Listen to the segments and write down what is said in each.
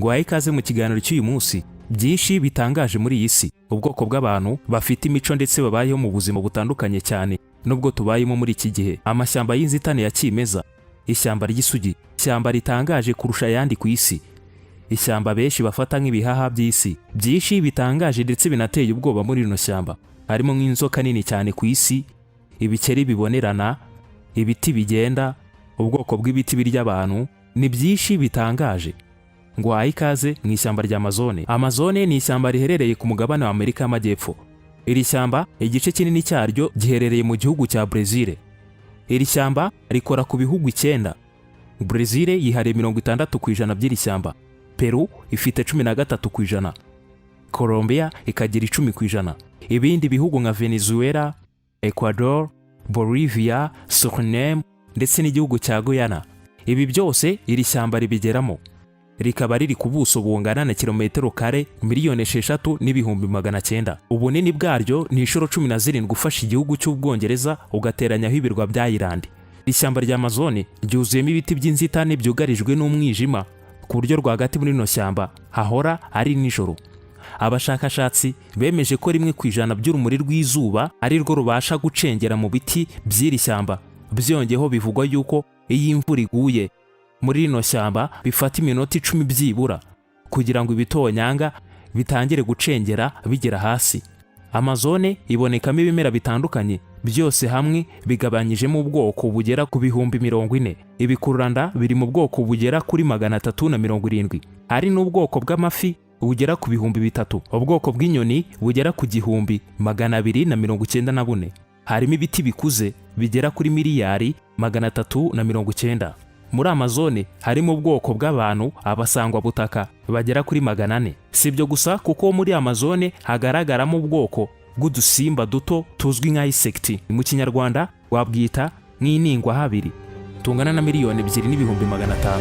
Nguhaye ikaze mu kiganiro cy'uyu munsi. Byinshi bitangaje muri iyi si, ubwoko bw'abantu bafite imico ndetse babayeho mu buzima butandukanye cyane nubwo tubayemo muri iki gihe. Amashyamba y'inzitane ya kimeza, ishyamba ry'isugi, ishyamba ritangaje kurusha ayandi ku isi, ishyamba benshi bafata nk'ibihaha by'isi. Byinshi bitangaje ndetse binateye ubwoba muri rino shyamba, harimo nk'inzoka nini cyane ku isi, ibikeri bibonerana, ibiti bigenda, ubwoko bw'ibiti birya abantu. Ni byinshi bitangaje. Nguhaye ikaze mu ishyamba rya Amazone. Amazone ni ishyamba riherereye ku mugabane wa Amerika y'Amajyepfo. Iri shyamba igice kinini cyaryo giherereye mu gihugu cya Brazil. Iri shyamba rikora ku bihugu 9. Brazil yihariye 60% by'iri shyamba. Peru ifite 13%. Colombia ikagira 10%. Ibindi bihugu nka Venezuela, Ecuador, Bolivia, Suriname ndetse n'igihugu cya Guyana. Ibi byose iri shyamba ribigeramo. Rikaba riri ku buso bungana na kilometero kare 6,900,000. Ubunini bwaryo ni inshuro 17 ufasha igihugu cy'Ubwongereza ugateranyaho ibirwa bya Irland. Ishyamba rya Amazone ryuzuyemo ibiti by'inzitane byugarijwe n'umwijima ku buryo rwagati muri no shyamba hahora ari nijoro. Abashakashatsi bemeje ko 1% by'urumuri rw'izuba ari rwo rubasha gucengera mu biti by'iri shyamba. Byongeho bivugwa yuko iyi imvura iguye muri rino shyamba bifata iminota 10 byibura kugira ngo ibitonyanga bitangire gucengera bigera hasi. Amazone ibonekamo ibimera bitandukanye, byose hamwe bigabanyijemo ubwoko bugera ku bihumbi 40. Ibikururanda biri mu bwoko bugera kuri 370. Hari n'ubwoko bw'amafi bugera ku bihumbi 3. Ubwoko bw'inyoni bugera ku gihumbi 294. Harimo ibiti bikuze bigera kuri miliyari 390. Muri Amazone harimo ubwoko bw'abantu abasangwa butaka bagera kuri 400. Sibyo gusa kuko muri Amazone hagaragaramo ubwoko bw'udusimba duto tuzwi nka insect. Mu Kinyarwanda wabwita nk'iningwa habiri, tungana na 2,500,000.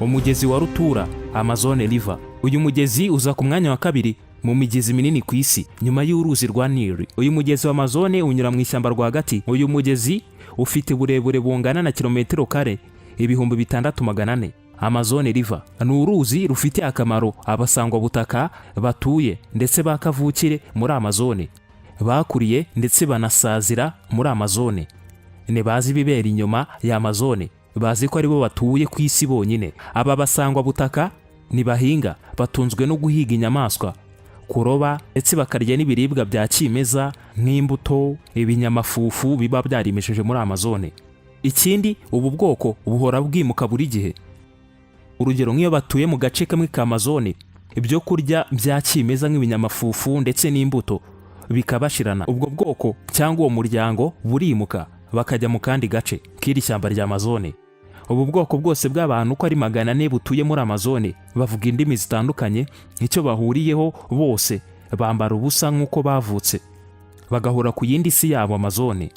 Umugezi wa Rutura, Amazone River. Uyu mugezi uza ku mwanya wa kabiri mu migezi minini ku isi nyuma y'uruzi rwa Nile. Uyu mugezi wa Amazone unyura mu ishyamba rwagati. Uyu mugezi ufite uburebure bungana na kilometero kare 6,400. Amazone River ni uruzi rufite akamaro abasangwa butaka batuye ndetse bakavukire muri Amazone, bakuriye ndetse banasazira muri Amazone. Ne bazi bibera inyuma ya Amazone, bazi ko aribo batuye ku isi bonyine. Aba basangwa butaka ni bahinga, batunzwe no guhiga inyamaswa, kuroba ndetse bakarya n'ibiribwa bya kimeza nk'imbuto, ibinyamafufu biba byarimejeje muri Amazone. Ikindi, ubu bwoko buhora bwimuka buri gihe. Urugero nk'iyo batuye mu gace kamwe ka Amazone, ibyo kurya bya kimeza nk'ibinyamafufu ndetse n'imbuto bikabashirana. Ubwo bwoko cyangwa uwo muryango burimuka bakajya mu kandi gace k'iri shyamba rya Amazone. Ubu bwoko bwose bw'abantu ko ari 400 butuye muri Amazone bavuga indimi zitandukanye. Icyo bahuriyeho bose bambara ubusa nk'uko bavutse, bagahura ku yindi si yabo Amazone.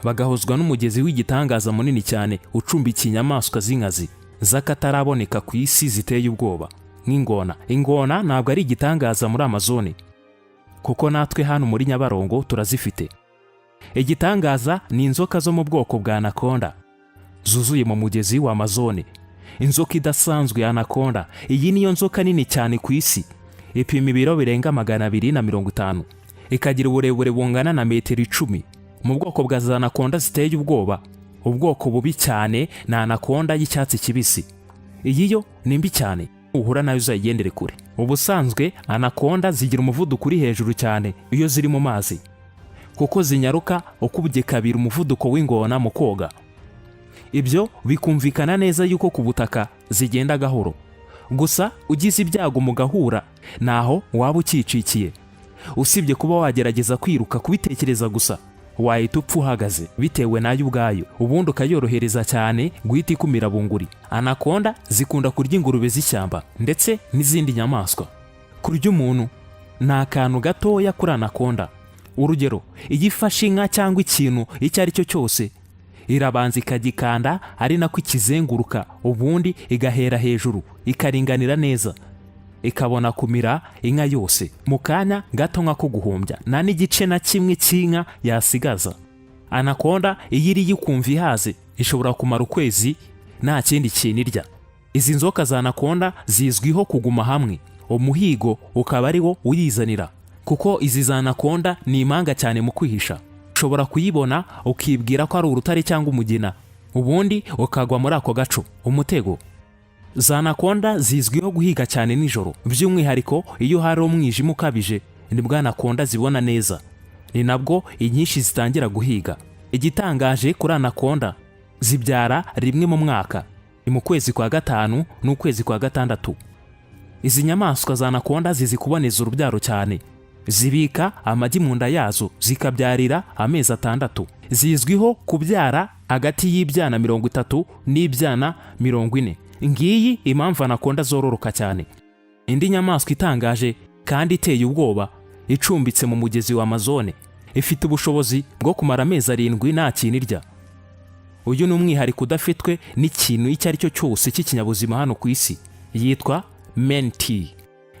Bagahozwa n'umugezi w'igitangaza munini cyane ucumbikiye inyamaswa z'inkazi z'akataraboneka ku isi ziteye ubwoba nk'ingona. Ingona ntabwo ari igitangaza muri Amazone kuko natwe hano muri Nyabarongo turazifite. Igitangaza ni inzoka zo mu bwoko bwa anaconda zuzuye mu mugezi wa Amazone. Inzoka idasanzwe ya anaconda, iyi niyo nzoka nini cyane ku isi, ipima ibiro birenga 250, ikagira uburebure bungana na metero 10. Mu bwoko bwa za anaconda ziteye ubwoba, ubwoko bubi cyane na anaconda y'icyatsi kibisi. Iyi yo ni mbi cyane, uhura nayo uzayigendere kure. Ubusanzwe anaconda zigira umuvuduko uri hejuru cyane iyo ziri mu mazi, kuko zinyaruka ukubye kabiri umuvuduko w'ingona mu koga. Ibyo bikumvikana neza yuko ku butaka zigenda gahoro. Gusa ugize ibyago mu gahura naho waba ukicikiye. Usibye kuba wagerageza kwiruka kubitekereza gusa, wahita upfa uhagaze bitewe nayo ubwayo, ubundi ukayorohereza cyane guhita ikumira bunguri. Anaconda zikunda kurya ingurube z'ishyamba ndetse n'izindi nyamaswa. Kurya umuntu ni akantu gatoya kuri anaconda. Urugero, iyo ifashe inka cyangwa ikintu icyo ari cyo cyose irabanza ikagikanda ari nako ikizenguruka, ubundi igahera hejuru ikaringanira neza, ikabona kumira inka yose mu kanya gato nk'ako guhumbya, nta n'igice na kimwe cy'inka yasigaza. Anakonda iyo iriye ikumva ihaze ishobora kumara ukwezi nta kindi kintu irya. Izi nzoka za anakonda zizwiho kuguma hamwe, umuhigo ukaba ari wo uyizanira, kuko izi za anakonda ni impanga cyane mu kwihisha. Ushobora kuyibona ukibwira ko ari urutare cyangwa umugina, ubundi ukagwa muri ako gaco, umutego. Za anakonda zizwiho guhiga cyane nijoro, by'umwihariko iyo hari umwijima ukabije nibwo anakonda zibona neza, ni nabwo inyinshi zitangira guhiga. Igitangaje kuri anakonda, zibyara rimwe mu mwaka, ni mu kwezi kwa gatanu n'ukwezi kwa gatandatu. Izi nyamaswa za anakonda zizi kuboneza urubyaro cyane, zibika amagi mu nda yazo zikabyarira amezi 6. Zizwiho kubyara hagati y'ibyana 30 n'ibyana 40. Ngiyi impamvu anakonda zororoka cyane. Indi nyamaswa itangaje kandi iteye ubwoba icumbitse mu mugezi wa Amazone, ifite ubushobozi bwo kumara amezi 7 nta kintu irya. Uyu ni umwihariko udafitwe n'ikintu icyo ari cyo cyose cy'ikinyabuzima hano ku isi, yitwa menti.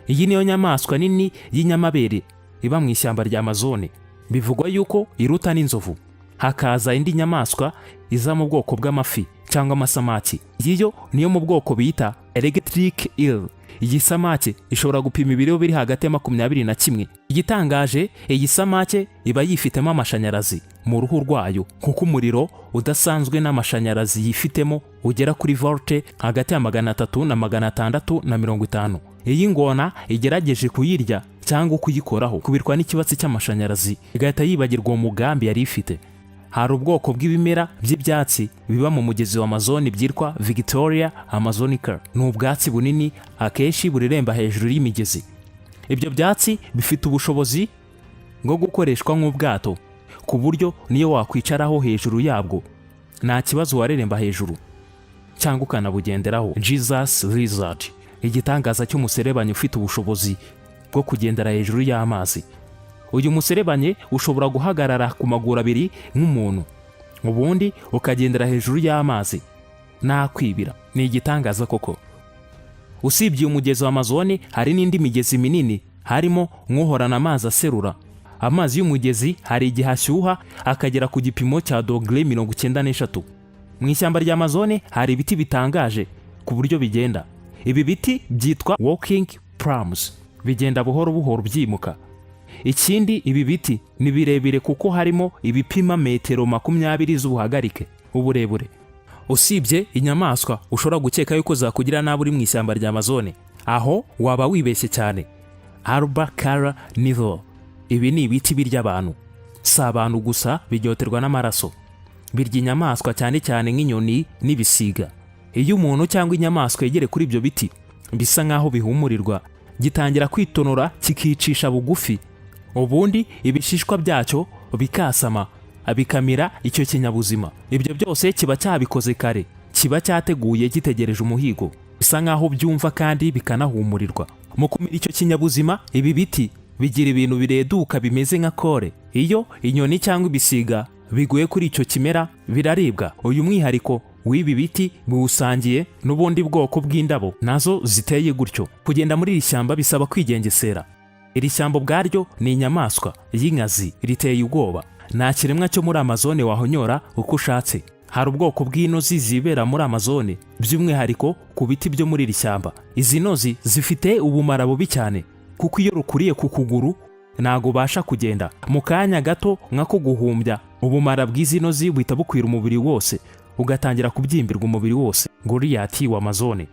Iyi niyo nyamaswa nini y'inyamabere iba mu ishyamba rya Amazone, bivugwa yuko iruta n'inzovu. Hakaza indi nyamaswa iza mu bwoko bw'amafi cyangwa amasamaki, iyo niyo mu bwoko bita electric eel. Iyi samake ishobora gupima ibiro biri hagati ya 21. Igitangaje, iyi samake iba yifitemo amashanyarazi mu ruhu rwayo, kuko umuriro udasanzwe n'amashanyarazi yifitemo ugera kuri volte hagati ya 300 na 650. Iyi ngona igerageje kuyirya cyangwa kuyikoraho kubirwa n'ikibatsi cy'amashanyarazi, igahita yibagirwa umugambi yari ifite. Hari ubwoko bw'ibimera by'ibyatsi biba mu mugezi wa Amazone byitwa Victoria Amazonica. Ni ubwatsi bunini akenshi buriremba hejuru y'imigezi. Ibyo byatsi bifite ubushobozi bwo gukoreshwa nk'ubwato, ku buryo niyo wakwicaraho hejuru yabwo nta kibazo wareremba hejuru cyangwa ukanabugenderaho. Jesus Lizard, igitangaza cy'umuserebanya ufite ubushobozi bwo kugendera hejuru y'amazi. Uyu muserebanye ushobora guhagarara ku maguru abiri nk'umuntu, ubundi ukagendera hejuru y'amazi nta kwibira. Ni igitangaza koko. Usibye umugezi wa Amazone, hari n'indi migezi minini, harimo nk'uhorana amazi aserura. Amazi y'umugezi hari igihe ashyuha akagera ku gipimo cya dogere 93. Mu ishyamba rya Amazone hari ibiti bitangaje ku buryo bigenda. Ibi biti byitwa walking palms, bigenda buhoro buhoro byimuka. Ikindi, ibi biti ni birebire kuko harimo ibipima metero 20 z'ubuhagarike, uburebure. Usibye inyamaswa ushobora gukeka yuko zakugira nabi uri mu ishyamba rya Amazone, aho waba wibeshye cyane. Albacara nivo, ibi ni ibiti birya abantu. Si abantu gusa biryoterwa n'amaraso, birya inyamaswa cyane cyane nk'inyoni n'ibisiga. Iyo umuntu cyangwa inyamaswa yegere kuri ibyo biti, bisa nkaho bihumurirwa, gitangira kwitonora kikicisha bugufi, ubundi ibishishwa byacyo bikasama bikamira icyo kinyabuzima. Ibyo byose kiba cyabikoze kare, kiba cyateguye gitegereje umuhigo, bisa nkaho byumva kandi bikanahumurirwa. Mu kumira icyo kinyabuzima, ibi biti bigira ibintu bireduka bimeze nka kore. Iyo inyoni cyangwa ibisiga biguye kuri icyo kimera biraribwa. Uyu mwihariko w'ibi biti buwusangiye n'ubundi bwoko bw'indabo nazo ziteye gutyo. Kugenda muri iri shyamba bisaba kwigengesera. Iri shyamba ubwaryo ni inyamaswa y'inkazi, riteye ubwoba. Nta kiremwa cyo muri Amazone wahonyora uko ushatse. Hari ubwoko bw'inozi zibera muri Amazone, by'umwihariko ku biti byo muri iri shyamba. Izi nozi zifite ubumara bubi cyane, kuko iyo rukuriye ku kuguru ntago ubasha kugenda. Mu kanya gato nk'ako guhumbya, ubumara bw'izi nozi buhita bukwira umubiri wose, ugatangira kubyimbirwa umubiri wose. Goliath wa Amazone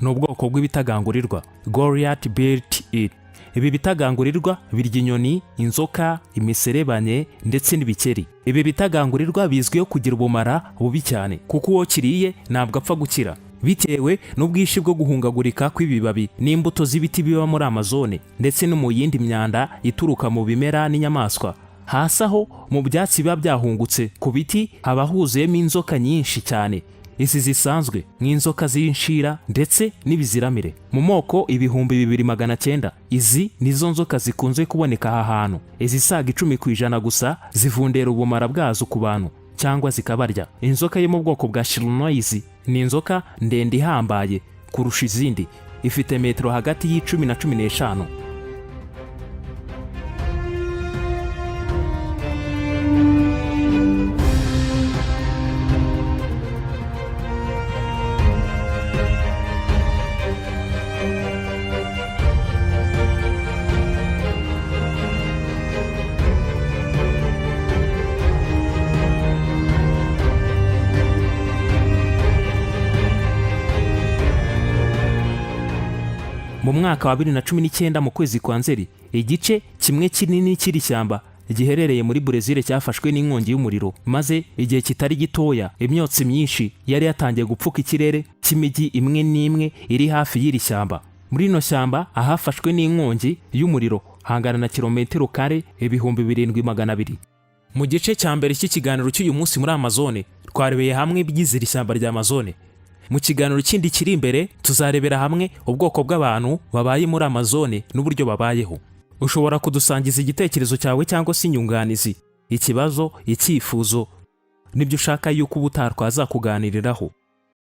ni ubwoko bw'ibitagangurirwa, Goliath built it. Ibi bitagangurirwa birya inyoni, inzoka, imiserebanye ndetse n'ibikeri. Ibi bitagangurirwa bizwiho kugira ubumara bubi cyane, kuko uwo kiriye ntabwo apfa gukira, bitewe n'ubwinshi bwo guhungagurika kw'ibibabi n'imbuto z'ibiti biba muri Amazone, ndetse no mu yindi myanda ituruka mu bimera n'inyamaswa. Hasi aho mu byatsi biba byahungutse ku biti haba huzuyemo inzoka nyinshi cyane, izi zisanzwe nk'inzoka z'inshira ndetse n'ibiziramire. Mu moko 2900, izi nizo nzoka zikunze kuboneka aha hantu. Izisaga 10% gusa zivundera ubumara bwazo ku bantu. cyangwa zikabarya. Inzoka yo mu bwoko bwa Shirinoizi ni inzoka ndende ihambaye kurusha izindi, ifite metero hagati y'10 na 15. Mu mwaka wa 2019 mu kwezi kwa Nzeri, igice kimwe kinini cy'iri shyamba giherereye muri Brezil cyafashwe n'inkongi y'umuriro, maze igihe kitari gitoya imyotsi myinshi yari yatangiye gupfuka ikirere cy'imijyi imwe n'imwe iri hafi y'iri shyamba. Muri ino shyamba ahafashwe n'inkongi y'umuriro hangana na kilometero kare 7,200. Mu gice cya mbere cy'ikiganiro cy'uyu munsi muri Amazone twarebeye hamwe ibigize iri shyamba rya Amazone. Mu kiganiro kindi kiri imbere tuzarebera hamwe ubwoko bw'abantu babaye muri Amazone n'uburyo babayeho. Ushobora kudusangiza igitekerezo cyawe cyangwa se inyunganizi, ikibazo, icyifuzo n'ibyo ushaka yuko ubutaha twazakuganiriraho.